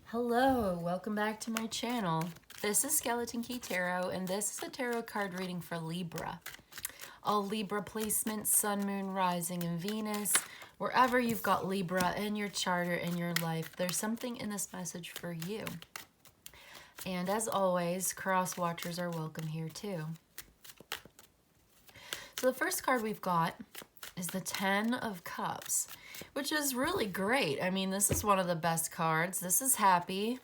Hello, welcome back to my channel. This is Skeleton Key Tarot, and this is a tarot card reading for Libra. All Libra placements, Sun, Moon, Rising, and Venus. Wherever you've got Libra in your chart or in your life, there's something in this message for you. And as always, cross watchers are welcome here too. So the first card we've got is the 10 of Cups, which is really great. I mean, this is one of the best cards. This is happy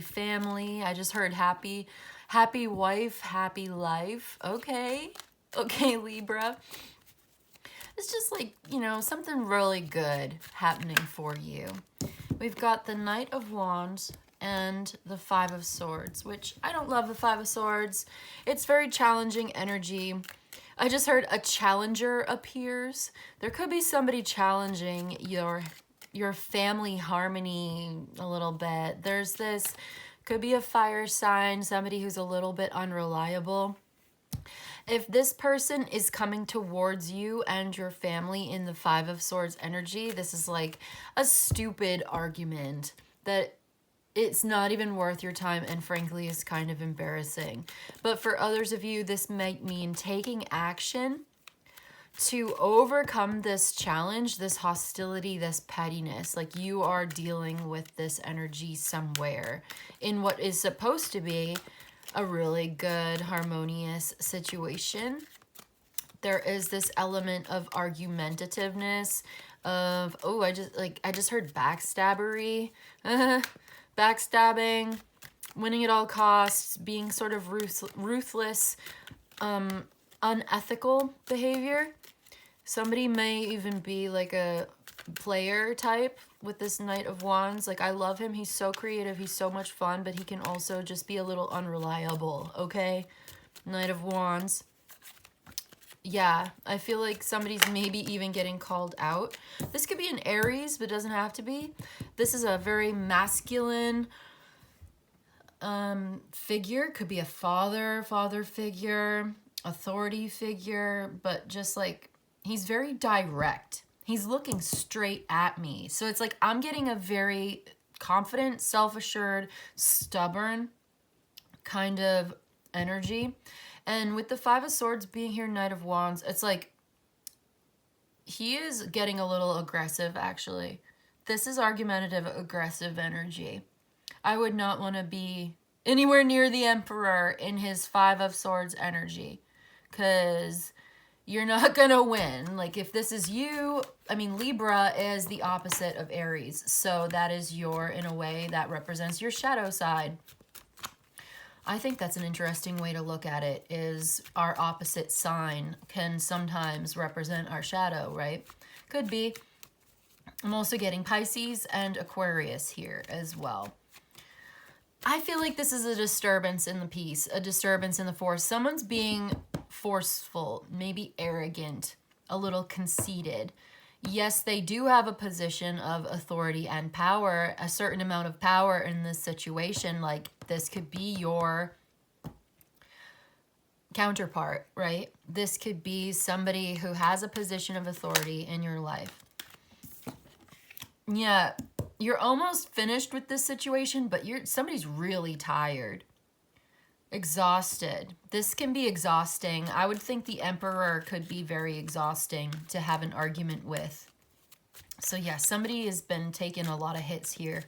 family. I just heard happy wife, happy life. Okay, Libra. It's just like, you know, something really good happening for you. We've got the Knight of Wands and the 5 of Swords, which I don't love the 5 of Swords. It's very challenging energy. I just heard a challenger appears. There could be somebody challenging your family harmony a little bit. There's this, could be a fire sign, somebody who's a little bit unreliable. If this person is coming towards you and your family in the 5 of Swords energy, this is like a stupid argument that it's not even worth your time and frankly is kind of embarrassing. But for others of you, this might mean taking action to overcome this challenge, this hostility, this pettiness. Like you are dealing with this energy somewhere in what is supposed to be a really good, harmonious situation. There is this element of argumentativeness, of, oh, I just heard backstabbery. Backstabbing, winning at all costs, being sort of ruthless, unethical behavior. Somebody may even be like a player type with this Knight of Wands. Like, I love him. He's so creative. He's so much fun, but he can also just be a little unreliable, okay? Knight of Wands. Yeah, I feel like somebody's maybe even getting called out. This could be an Aries, but it doesn't have to be. This is a very masculine figure. Could be a father figure, authority figure, but just like, he's very direct. He's looking straight at me. So it's like, I'm getting a very confident, self-assured, stubborn kind of energy. And with the 5 of Swords being here, Knight of Wands, it's like he is getting a little aggressive, actually. This is argumentative, aggressive energy. I would not want to be anywhere near the Emperor in his 5 of Swords energy because you're not going to win. Like, if this is you, I mean, Libra is the opposite of Aries. So that is in a way, that represents your shadow side. I think that's an interesting way to look at it, is our opposite sign can sometimes represent our shadow, right? Could be. I'm also getting Pisces and Aquarius here as well. I feel like this is a disturbance in the peace, a disturbance in the force. Someone's being forceful, maybe arrogant, a little conceited. Yes, they do have a position of authority and power, a certain amount of power in this situation. Like, this could be your counterpart, right? This could be somebody who has a position of authority in your life. Yeah, you're almost finished with this situation, but somebody's really tired. Exhausted. This can be exhausting. I would think the Emperor could be very exhausting to have an argument with. So yeah, somebody has been taking a lot of hits here.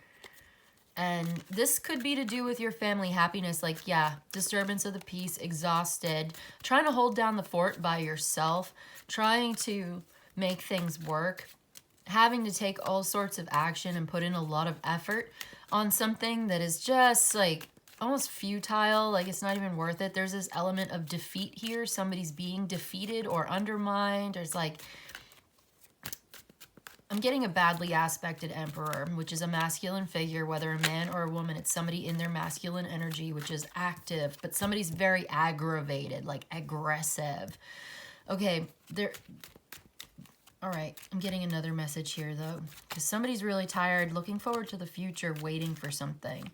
And this could be to do with your family happiness. Like, yeah, disturbance of the peace, exhausted, trying to hold down the fort by yourself, trying to make things work, having to take all sorts of action and put in a lot of effort on something that is just like almost futile, like it's not even worth it. There's this element of defeat here. Somebody's being defeated or undermined. There's like, I'm getting a badly aspected Emperor, which is a masculine figure, whether a man or a woman. It's somebody in their masculine energy, which is active, but somebody's very aggravated, like aggressive. Okay, all right, I'm getting another message here though, because somebody's really tired, looking forward to the future, waiting for something.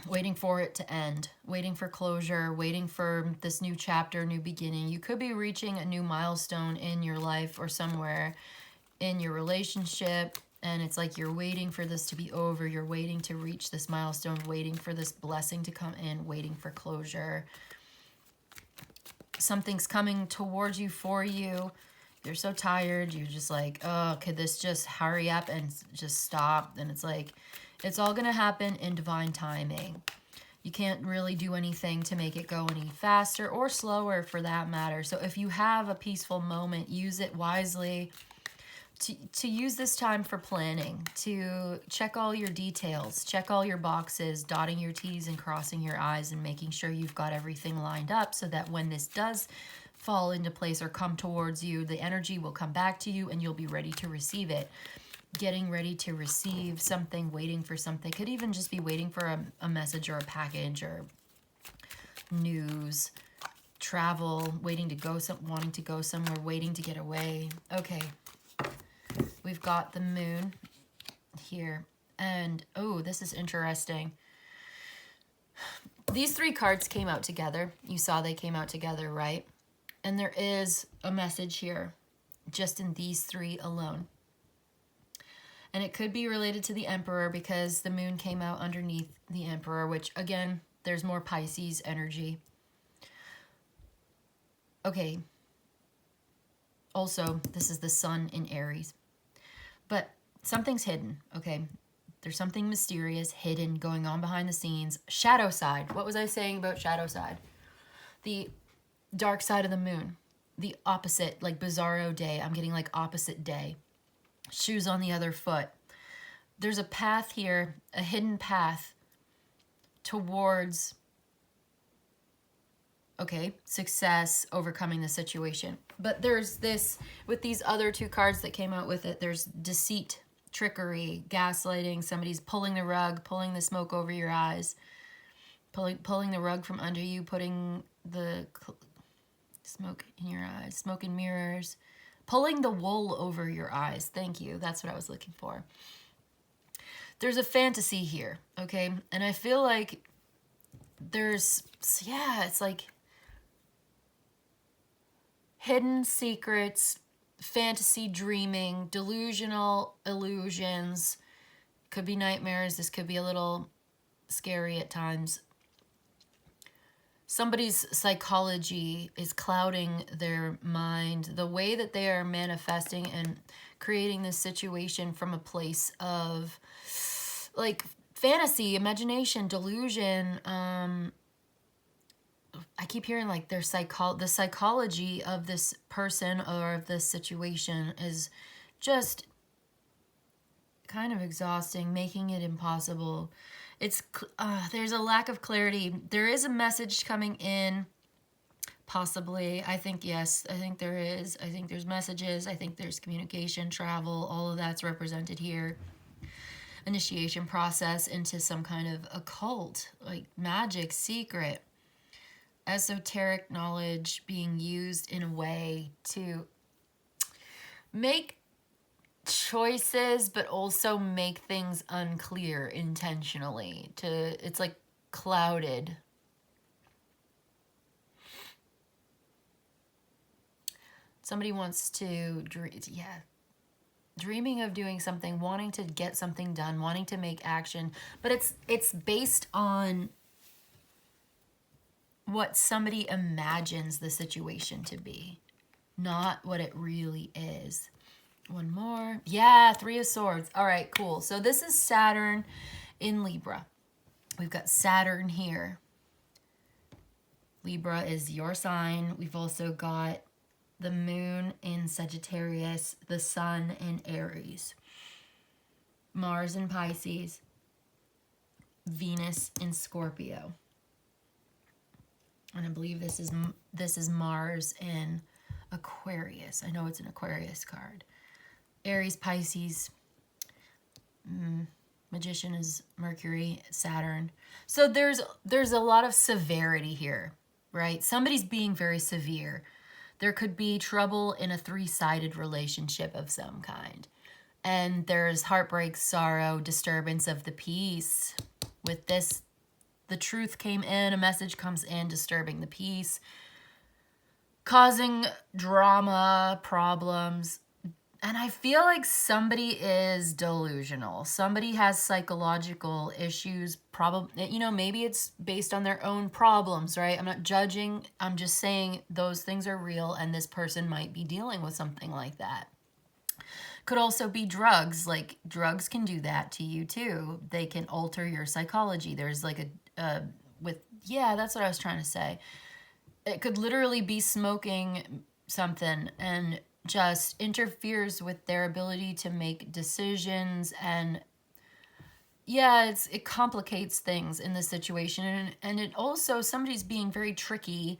Waiting for it to end, waiting for closure, waiting for this new chapter, new beginning. You could be reaching a new milestone in your life or somewhere in your relationship, And it's like you're waiting for this to be over. You're waiting to reach this milestone, waiting for this blessing to come in, waiting for closure. Something's coming towards you, for you. You're so tired. You're just like, oh, could this just hurry up and just stop? And it's like, it's all going to happen in divine timing. You can't really do anything to make it go any faster or slower for that matter. So if you have a peaceful moment, use it wisely. To use this time for planning, to check all your details, check all your boxes, dotting your T's and crossing your I's, and making sure you've got everything lined up so that when this does fall into place or come towards you, the energy will come back to you and you'll be ready to receive it. Getting ready to receive something, waiting for something, could even just be waiting for a message or a package or news, travel, waiting to go, wanting to go somewhere, waiting to get away. Okay. We've got the moon here. And, oh, this is interesting. These three cards came out together. You saw they came out together, right? And there is a message here, just in these three alone. And it could be related to the Emperor because the moon came out underneath the Emperor, which, again, there's more Pisces energy. Okay. Also, this is the sun in Aries. But something's hidden, okay? There's something mysterious, hidden, going on behind the scenes. Shadow side. What was I saying about shadow side? The dark side of the moon. The opposite, like bizarro day. I'm getting like opposite day. Shoes on the other foot. There's a path here, a hidden path towards, okay, success, overcoming the situation. But there's this, with these other two cards that came out with it, there's deceit, trickery, gaslighting, somebody's pulling the rug, pulling the smoke over your eyes, pulling the rug from under you, putting the smoke in your eyes, smoke and mirrors, pulling the wool over your eyes. Thank you. That's what I was looking for. There's a fantasy here, okay? And I feel like there's, yeah, it's like hidden secrets, fantasy dreaming, delusional illusions. Could be nightmares. This could be a little scary at times. Somebody's psychology is clouding their mind. The way that they are manifesting and creating this situation from a place of like fantasy, imagination, delusion. I keep hearing like the psychology of this person or of this situation is just kind of exhausting, making it impossible. It's there's a lack of clarity. There is a message coming in, possibly. I think yes. I think there is. I think there's messages. I think there's communication, travel. All of that's represented here. Initiation process into some kind of occult, like magic, secret, esoteric knowledge being used in a way to make choices but also make things unclear intentionally. It's like clouded. Somebody wants to dreaming of doing something, wanting to get something done, wanting to make action, but it's based on what somebody imagines the situation to be, not what it really is. One more. Yeah, Three of Swords. All right, cool. So this is Saturn in Libra. We've got Saturn here. Libra is your sign. We've also got the moon in Sagittarius, the sun in Aries, Mars in Pisces, Venus in Scorpio. And I believe this is Mars in Aquarius. I know it's an Aquarius card. Aries, Pisces, Magician is Mercury, Saturn. So there's a lot of severity here, right? Somebody's being very severe. There could be trouble in a three-sided relationship of some kind. And there's heartbreak, sorrow, disturbance of the peace. With this, the truth came in, a message comes in, disturbing the peace, causing drama, problems, And I feel like somebody is delusional. Somebody has psychological issues, probably, you know, maybe it's based on their own problems, right? I'm not judging. I'm just saying those things are real and this person might be dealing with something like that. Could also be drugs. Like drugs can do that to you too. They can alter your psychology. There's like yeah, that's what I was trying to say. It could literally be smoking something and just interferes with their ability to make decisions. And yeah, it complicates things in this situation. And it also, somebody's being very tricky,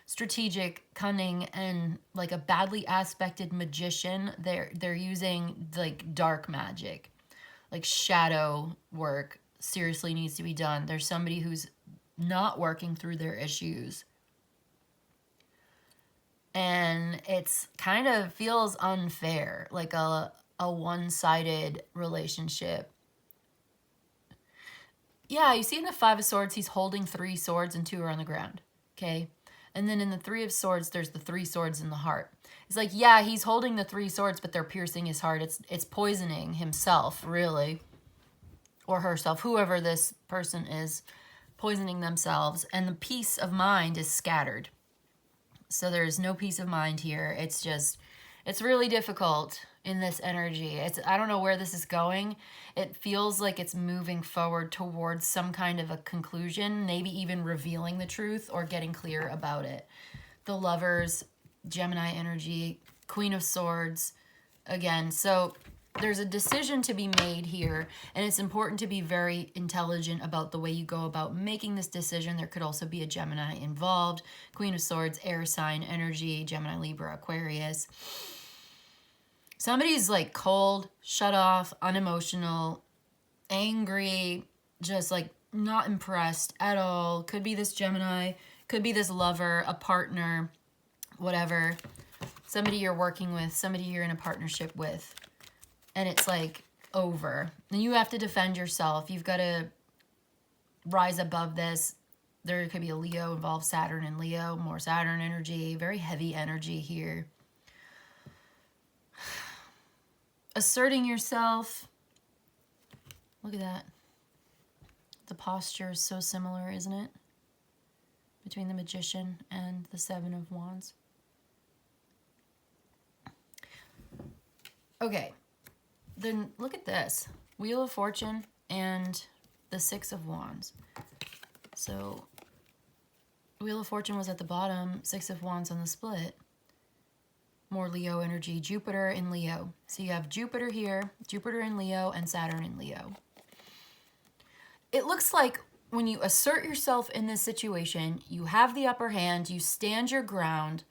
strategic, cunning, and like a badly aspected magician. They're using like dark magic, like shadow work seriously needs to be done. There's somebody who's not working through their issues. And it's kind of feels unfair, like a one-sided relationship. Yeah, you see in the Five of Swords, he's holding 3 swords and 2 are on the ground, okay? And then in the Three of Swords, there's the 3 swords in the heart. It's like, yeah, he's holding the 3 swords, but they're piercing his heart. It's poisoning himself, really, or herself, whoever this person is, poisoning themselves, and the peace of mind is scattered. So there's no peace of mind here. It's just, it's really difficult in this energy. I don't know where this is going. It feels like it's moving forward towards some kind of a conclusion, maybe even revealing the truth or getting clear about it. The Lovers, Gemini energy, Queen of Swords, again. So there's a decision to be made here, and it's important to be very intelligent about the way you go about making this decision. There could also be a Gemini involved. Queen of Swords, air sign energy, Gemini, Libra, Aquarius. Somebody's like cold, shut off, unemotional, angry, just like not impressed at all. Could be this Gemini, could be this lover, a partner, whatever. Somebody you're working with, somebody you're in a partnership with. And it's like over. And you have to defend yourself. You've got to rise above this. There could be a Leo involved, Saturn and Leo, more Saturn energy, very heavy energy here. Asserting yourself. Look at that. The posture is so similar, isn't it? Between the Magician and the Seven of Wands. Okay. Then look at this. Wheel of Fortune and the Six of Wands. So Wheel of Fortune was at the bottom, Six of Wands on the split. More Leo energy, Jupiter in Leo. So you have Jupiter here, Jupiter in Leo, and Saturn in Leo. It looks like when you assert yourself in this situation, you have the upper hand, you stand your ground,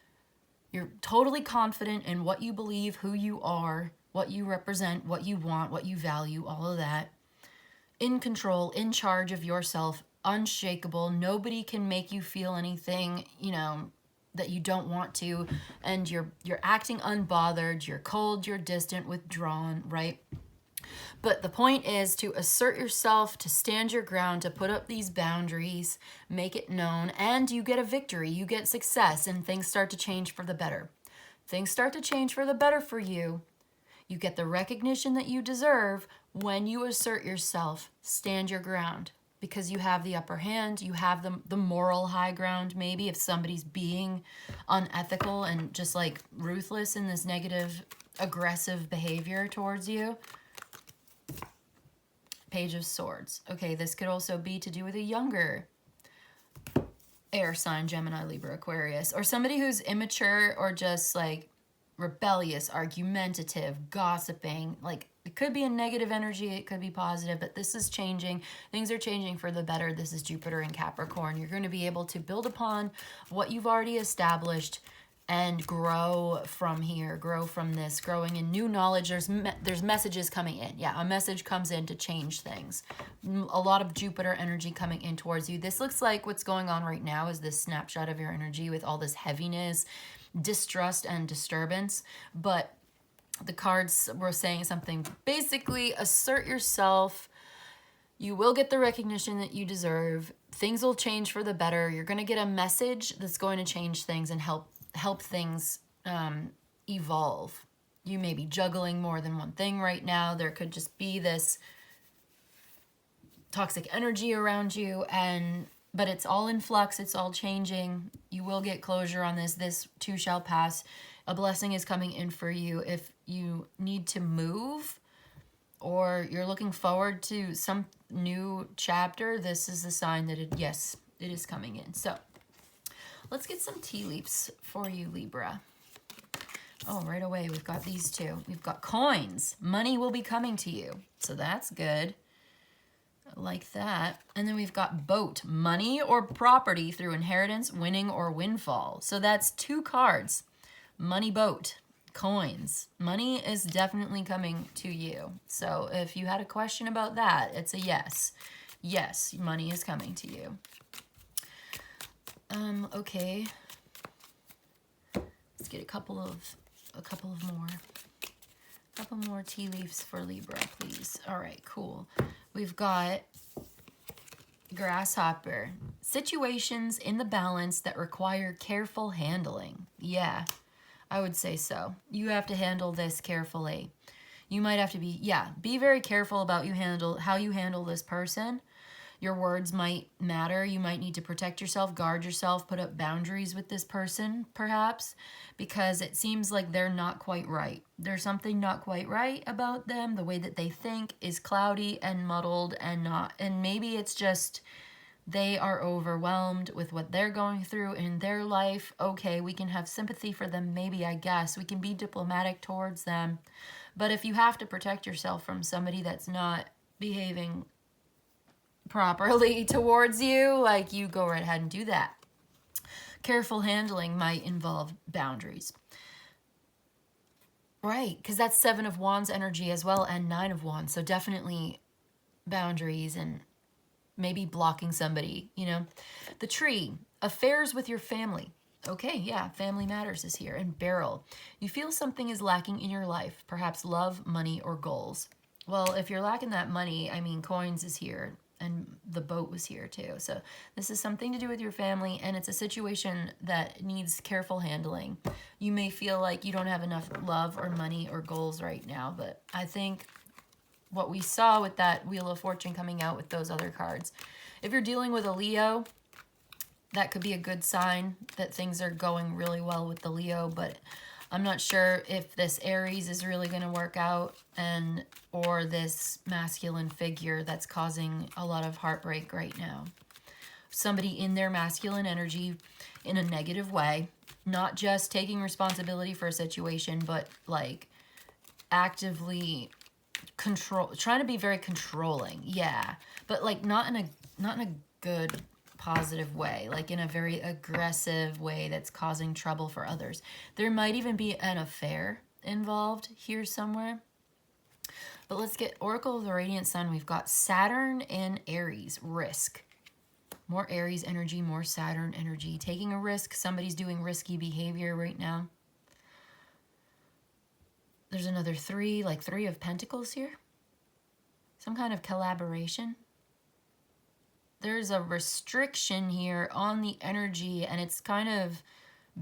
you're totally confident in what you believe, who you are, what you represent, what you want, what you value, all of that. In control, in charge of yourself, unshakable. Nobody can make you feel anything, you know, that you don't want to. And you're acting unbothered, you're cold, you're distant, withdrawn, right? But the point is to assert yourself, to stand your ground, to put up these boundaries, make it known, and you get a victory, you get success, and things start to change for the better. Things start to change for the better for you. You get the recognition that you deserve when you assert yourself, stand your ground, because you have the upper hand, you have the moral high ground maybe if somebody's being unethical and just like ruthless in this negative, aggressive behavior towards you. Page of Swords. Okay, this could also be to do with a younger air sign, Gemini, Libra, Aquarius, or somebody who's immature or just like rebellious, argumentative, gossiping. Like it could be a negative energy, it could be positive, but this is changing. Things are changing for the better. This is Jupiter in Capricorn. You're going to be able to build upon what you've already established and grow from here, grow from this, growing in new knowledge. There's messages coming in. Yeah, a message comes in to change things. A lot of Jupiter energy coming in towards you. This looks like what's going on right now is this snapshot of your energy with all this heaviness, distrust, and disturbance. But the cards were saying something. Basically, assert yourself. You will get the recognition that you deserve. Things will change for the better. You're going to get a message that's going to change things and help things evolve. You may be juggling more than one thing right now. There could just be this toxic energy around you, but it's all in flux, it's all changing. You will get closure on this. This too shall pass. A blessing is coming in for you. If you need to move or you're looking forward to some new chapter, this is the sign that yes, it is coming in. So let's get some tea leaves for you, Libra. Oh, right away, we've got these two. We've got coins. Money will be coming to you. So that's good. I like that. And then we've got boat. Money or property through inheritance, winning, or windfall. So that's 2 cards. Money, boat, coins. Money is definitely coming to you. So if you had a question about that, it's a yes. Yes, money is coming to you. Okay. Let's get a couple of more tea leaves for Libra, please. All right, cool. We've got grasshopper. Situations in the balance that require careful handling. Yeah, I would say so. You have to handle this carefully. You might have to be very careful about how you handle this person. Your words might matter. You might need to protect yourself, guard yourself, put up boundaries with this person, perhaps, because it seems like they're not quite right. There's something not quite right about them. The way that they think is cloudy and muddled and maybe it's just they are overwhelmed with what they're going through in their life. Okay, we can have sympathy for them, maybe, I guess. We can be diplomatic towards them. But if you have to protect yourself from somebody that's not behaving properly towards you, like, you go right ahead and do that. Careful handling might involve boundaries. Right, because that's 7 of Wands energy as well and 9 of Wands. So definitely boundaries and maybe blocking somebody, The tree, affairs with your family. Okay, yeah, family matters is here. And barrel, you feel something is lacking in your life, perhaps love, money, or goals. Well, if you're lacking that money, coins is here. And the boat was here too. So this is something to do with your family, and it's a situation that needs careful handling. You may feel like you don't have enough love or money or goals right now, but I think what we saw with that Wheel of Fortune coming out with those other cards, if you're dealing with a Leo, that could be a good sign that things are going really well with the Leo, but I'm not sure if this Aries is really going to work out or this masculine figure that's causing a lot of heartbreak right now. Somebody in their masculine energy in a negative way, not just taking responsibility for a situation, but like actively trying to be very controlling. Yeah, but like not in a good positive way, like in a very aggressive way that's causing trouble for others. There might even be an affair involved here somewhere. But let's get Oracle of the Radiant Sun. We've got Saturn in Aries, risk. More Aries energy, more Saturn energy. Taking a risk, somebody's doing risky behavior right now. There's another 3, like 3 of Pentacles here. Some kind of collaboration. There's a restriction here on the energy, and it's kind of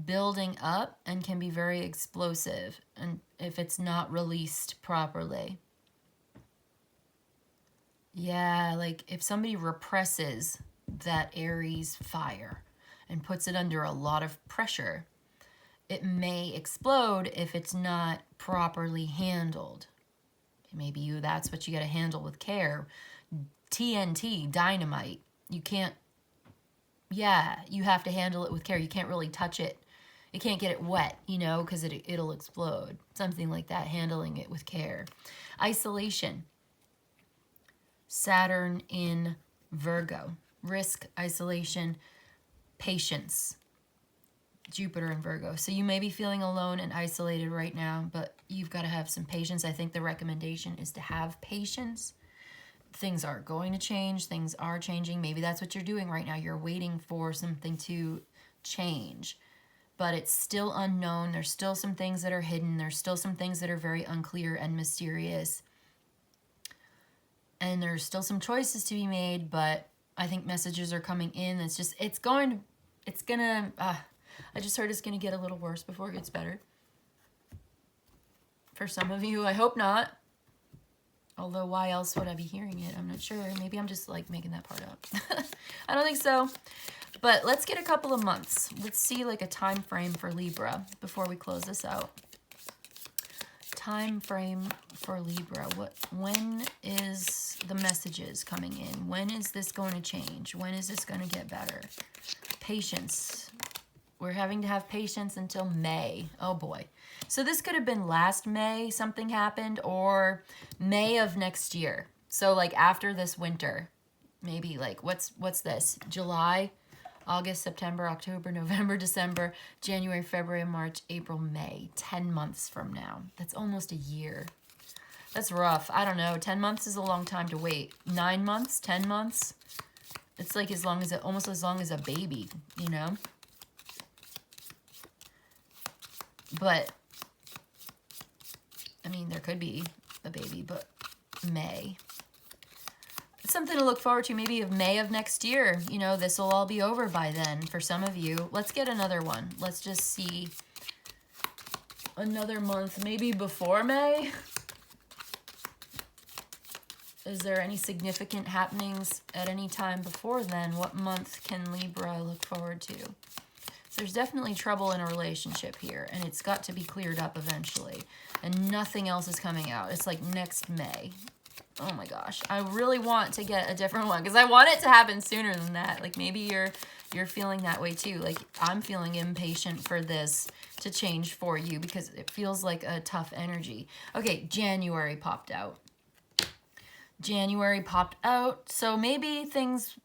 building up and can be very explosive, and if it's not released properly. Yeah, like if somebody represses that Aries fire and puts it under a lot of pressure, it may explode if it's not properly handled. Maybe that's what you got to handle with care. TNT, dynamite. You can't, you have to handle it with care. You can't really touch it. You can't get it wet, because it'll explode. Something like that, handling it with care. Isolation. Saturn in Virgo. Risk, isolation, patience. Jupiter in Virgo. So you may be feeling alone and isolated right now, but you've got to have some patience. I think the recommendation is to have patience. Things are going to change. Things are changing. Maybe that's what you're doing right now. You're waiting for something to change, but it's still unknown. There's still some things that are hidden. There's still some things that are very unclear and mysterious. And there's still some choices to be made, but I think messages are coming in. I just heard it's going to get a little worse before it gets better. for some of you. I hope not. Although, why else would I be hearing it? I'm not sure. Maybe I'm just like making that part up. I don't think so. But let's get a couple of months. Let's see like a time frame for Libra before we close this out. Time frame for Libra. When is the messages coming in? When is this going to change? When is this going to get better? Patience. We're having to have patience until May. Oh boy. So this could have been last May something happened, or May of next year. So like after this winter, maybe like what's this? July, August, September, October, November, December, January, February, March, April, May. 10 months from now. That's almost a year. That's rough. I don't know. 10 months is a long time to wait. 9 months, 10 months. It's like almost as long as a baby, you know? But, I mean, there could be a baby, but May. It's something to look forward to, maybe of May of next year. You know, this will all be over by then for some of you. Let's get another one. Let's just see another month, maybe before May. Is there any significant happenings at any time before then? What month can Libra look forward to? There's definitely trouble in a relationship here, and it's got to be cleared up eventually. And nothing else is coming out. It's like next May. Oh my gosh. I really want to get a different one because I want it to happen sooner than that. Like maybe you're feeling that way too. Like I'm feeling impatient for this to change for you because it feels like a tough energy. Okay, January popped out. January popped out. So maybe things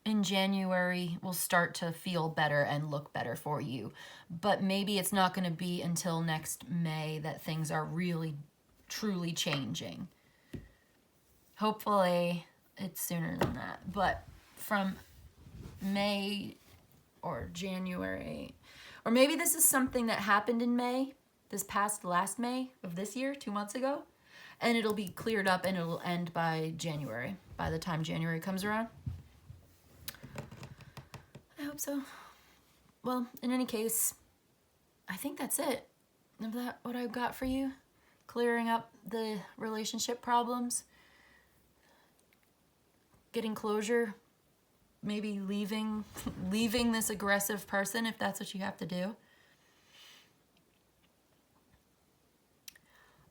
in January will start to feel better and look better for you. But maybe it's not going to be until next May that things are really, truly changing. Hopefully it's sooner than that. But from May or January, or maybe this is something that happened in May, last May of this year, 2 months ago, and it'll be cleared up and it'll end by January, by the time January comes around. I hope so. Well, in any case, I think that's it. Is that what I've got for you? Clearing up the relationship problems. Getting closure. Maybe leaving this aggressive person if that's what you have to do.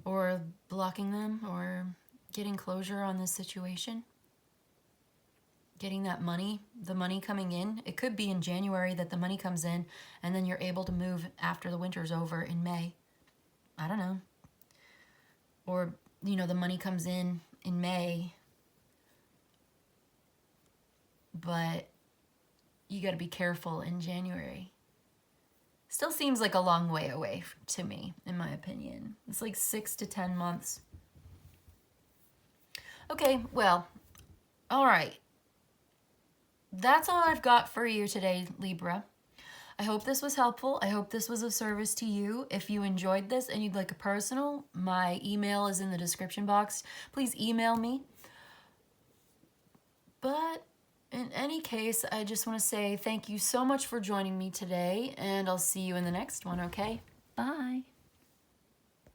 Or blocking them, or getting closure on this situation. Getting that money, the money coming in. It could be in January that the money comes in and then you're able to move after the winter's over in May. I don't know. Or, you know, the money comes in May, but you got to be careful in January. Still seems like a long way away to me, in my opinion. It's like 6 to 10 months. Okay, well, all right. That's all I've got for you today, Libra. I hope this was helpful. I hope this was of service to you. If you enjoyed this and you'd like a personal, my email is in the description box. Please email me. But in any case, I just want to say thank you so much for joining me today, and I'll see you in the next one, okay? Bye.